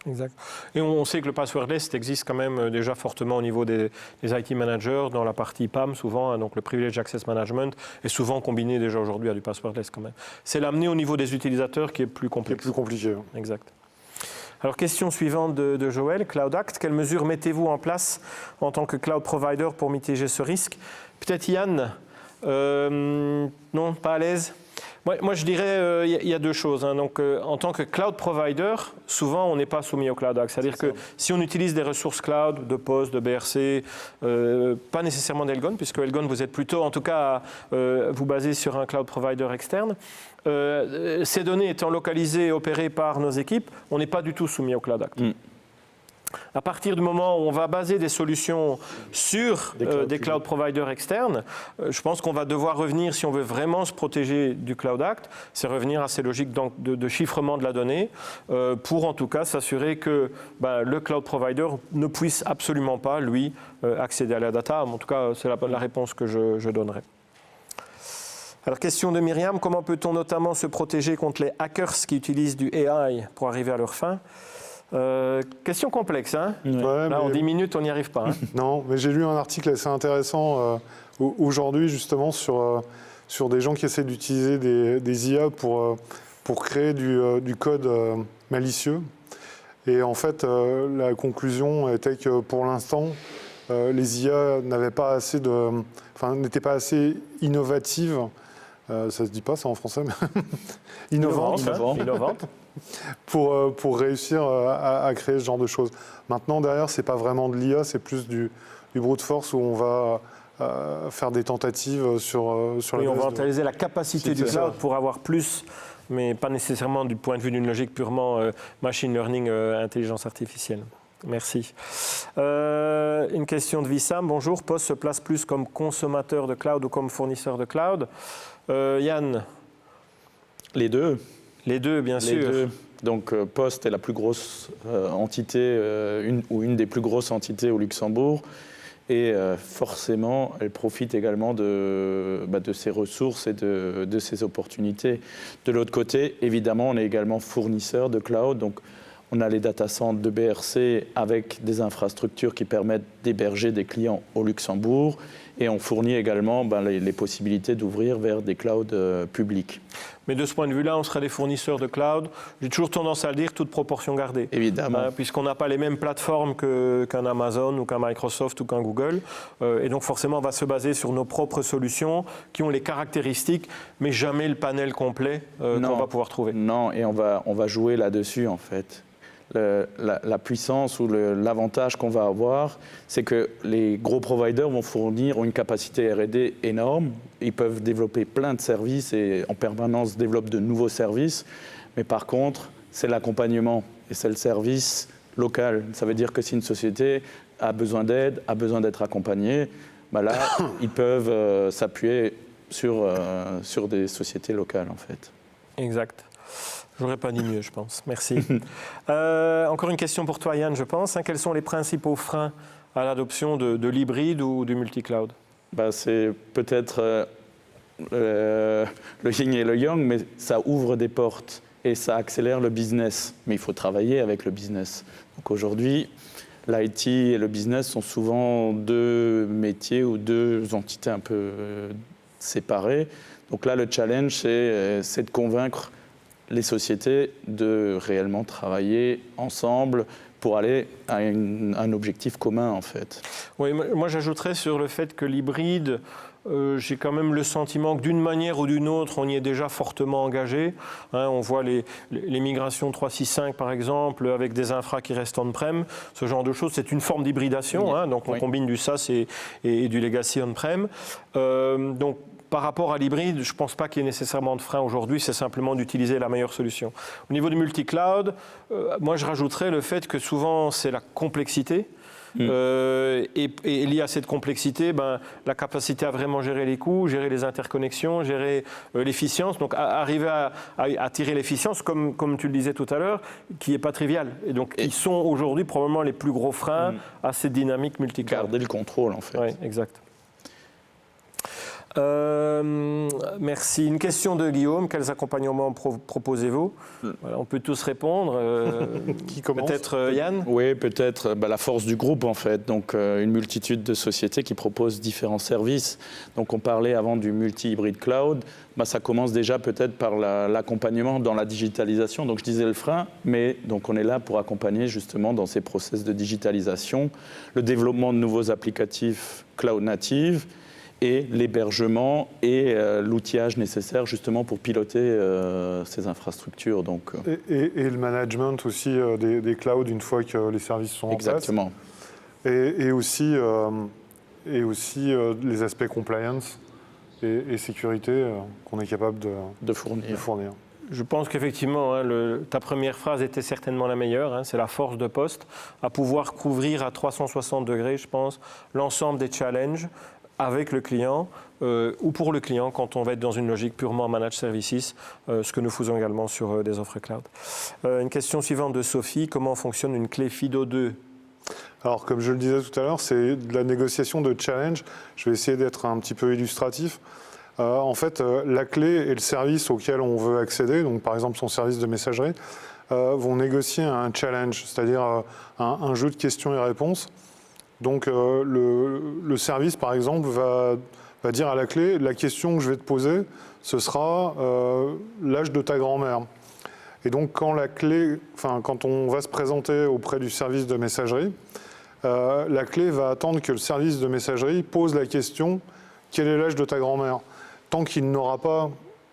A: Exact. Et on sait que le passwordless existe quand même déjà fortement au niveau des IT managers dans la partie PAM souvent, hein, donc le Privileged Access Management est souvent combiné déjà aujourd'hui à du passwordless quand même. C'est l'amener au niveau des utilisateurs qui est plus complexe.
B: C'est plus compliqué.
A: Exact. Alors, question suivante de Joël, Cloud Act. Quelles mesures mettez-vous en place en tant que cloud provider pour mitiger ce risque ? Peut-être Yann, non, pas à l'aise ? Moi, je dirais il y a deux choses. Hein. Donc, en tant que cloud provider, souvent, on n'est pas soumis au Cloud Act. C'est-à-dire que si on utilise des ressources cloud, de POS, de BRC, pas nécessairement d'Elgon, puisque Elgon, vous êtes plutôt, en tout cas, vous basez sur un cloud provider externe. Ces données étant localisées et opérées par nos équipes, on n'est pas du tout soumis au Cloud Act. À partir du moment où on va baser des solutions sur des cloud providers externes, je pense qu'on va devoir revenir, si on veut vraiment se protéger du Cloud Act, c'est revenir à ces logiques de chiffrement de la donnée pour en tout cas s'assurer que le cloud provider ne puisse absolument pas, lui, accéder à la data. En tout cas, c'est la réponse que je donnerai. Alors, question de Myriam, comment peut-on notamment se protéger contre les hackers qui utilisent du AI pour arriver à leurs fins ? Question complexe, hein ?
B: Ouais,
A: là en 10 minutes on n'y arrive pas. Hein.
B: Non, mais j'ai lu un article assez intéressant aujourd'hui justement sur des gens qui essaient d'utiliser des IA pour créer du code malicieux. Et en fait, la conclusion était que pour l'instant, les IA n'étaient pas assez innovatives. Ça se dit pas ça en français, mais innovantes. Pour réussir à créer ce genre de choses. Maintenant, derrière, ce n'est pas vraiment de l'IA, c'est plus du brute force où on va faire des tentatives sur la base.
A: On va utiliser la capacité du cloud pour avoir plus, mais pas nécessairement du point de vue d'une logique purement machine learning, intelligence artificielle. Merci. Une question de Wissam. Bonjour, POS se place plus comme consommateur de cloud ou comme fournisseur de cloud ? Yann ?
C: Les deux.
A: Les deux, bien sûr.
C: Deux. Donc, Post est la plus grosse entité, une des plus grosses entités au Luxembourg. Et forcément, elle profite également de ses ressources et de ses opportunités. De l'autre côté, évidemment, on est également fournisseur de cloud. Donc, on a les data centers de BRC avec des infrastructures qui permettent d'héberger des clients au Luxembourg. Et on fournit également les possibilités d'ouvrir vers des clouds publics. Mais
A: de ce point de vue-là, on sera des fournisseurs de cloud. J'ai toujours tendance à le dire, toute proportion gardée.
C: Évidemment.
A: Puisqu'on n'a pas les mêmes plateformes qu'un Amazon ou qu'un Microsoft ou qu'un Google. Et donc forcément, on va se baser sur nos propres solutions qui ont les caractéristiques, mais jamais le panel complet qu'on va pouvoir trouver.
C: Non, et on va jouer là-dessus en fait. la puissance ou l'avantage qu'on va avoir, c'est que les gros providers vont fournir une capacité R&D énorme. Ils peuvent développer plein de services et en permanence développent de nouveaux services. Mais par contre, c'est l'accompagnement et c'est le service local. Ça veut dire que si une société a besoin d'aide, a besoin d'être accompagnée, bah là, ils peuvent s'appuyer sur des sociétés locales, en fait.
A: Exact. J'aurais pas dit mieux, je pense. Merci. Encore une question pour toi, Yann, je pense. Quels sont les principaux freins à l'adoption de l'hybride ou du multi-cloud?
C: Bah, c'est peut-être le yin et le yang, mais ça ouvre des portes et ça accélère le business. Mais il faut travailler avec le business. Donc aujourd'hui, l'IT et le business sont souvent deux métiers ou deux entités un peu séparées. Donc là, le challenge, c'est de convaincre les sociétés de réellement travailler ensemble pour aller à un objectif commun, en fait.
A: Oui, moi j'ajouterais sur le fait que l'hybride, j'ai quand même le sentiment que d'une manière ou d'une autre, on y est déjà fortement engagé. On voit les migrations 365 par exemple, avec des infras qui restent on-prem, ce genre de choses, c'est une forme d'hybridation, donc on combine du SaaS et du legacy on-prem. Donc par rapport à l'hybride, je ne pense pas qu'il y ait nécessairement de frein aujourd'hui, c'est simplement d'utiliser la meilleure solution. Au niveau du multi-cloud, moi je rajouterais le fait que souvent c'est la complexité. Et lié à cette complexité, la capacité à vraiment gérer les coûts, gérer les interconnexions, gérer l'efficience, donc arriver à tirer l'efficience, comme tu le disais tout à l'heure, qui n'est pas trivial. Et donc, ils sont aujourd'hui probablement les plus gros freins à cette dynamique multi-cloud.
C: Garder le contrôle, en fait.
A: Oui, exact. Merci. Une question de Guillaume. Quels accompagnements proposez-vous? On peut tous répondre.
B: Qui commence?
A: Peut-être Yann?
C: Oui, peut-être la force du groupe, en fait. Donc, une multitude de sociétés qui proposent différents services. Donc, on parlait avant du multi-hybrid cloud. Ça commence déjà peut-être par l'accompagnement dans la digitalisation. Donc, je disais le frein, mais donc, on est là pour accompagner justement dans ces process de digitalisation, le développement de nouveaux applicatifs cloud native, et l'hébergement et l'outillage nécessaire justement pour piloter ces infrastructures. Donc,
B: et le management aussi des clouds une fois que les services sont en place.
C: Exactement.
B: Et aussi les aspects compliance et sécurité qu'on est capable de fournir.
A: Je pense qu'effectivement, ta première phrase était certainement la meilleure. C'est la force de poste, à pouvoir couvrir à 360 degrés, je pense, l'ensemble des challenges avec le client ou pour le client quand on va être dans une logique purement managed services, ce que nous faisons également sur des offres cloud. Une question suivante de Sophie, comment fonctionne une clé FIDO 2 ?
B: Alors comme je le disais tout à l'heure, c'est de la négociation de challenge. Je vais essayer d'être un petit peu illustratif. En fait, la clé et le service auquel on veut accéder, donc par exemple son service de messagerie, vont négocier un challenge, c'est-à-dire un jeu de questions et réponses. Donc le service, par exemple, va dire à la clé, la question que je vais te poser, ce sera l'âge de ta grand-mère. Et donc quand on va se présenter auprès du service de messagerie, la clé va attendre que le service de messagerie pose la question, quel est l'âge de ta grand-mère? Tant qu'il n'aura pas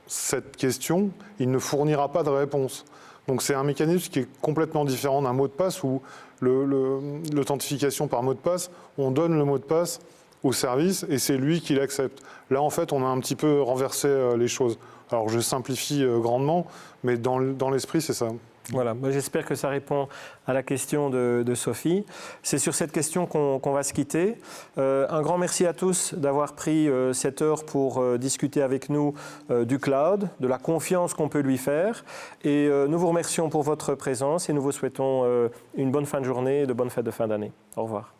B: cette question, il ne fournira pas de réponse. Donc c'est un mécanisme qui est complètement différent d'un mot de passe où l'authentification par mot de passe, on donne le mot de passe au service et c'est lui qui l'accepte. Là, en fait, on a un petit peu renversé les choses. Alors, je simplifie grandement, mais dans l'esprit, c'est ça.
A: Voilà, j'espère que ça répond à la question de Sophie. C'est sur cette question qu'on va se quitter. Un grand merci à tous d'avoir pris cette heure pour discuter avec nous du cloud, de la confiance qu'on peut lui faire. Et nous vous remercions pour votre présence et nous vous souhaitons une bonne fin de journée et de bonnes fêtes de fin d'année. Au revoir.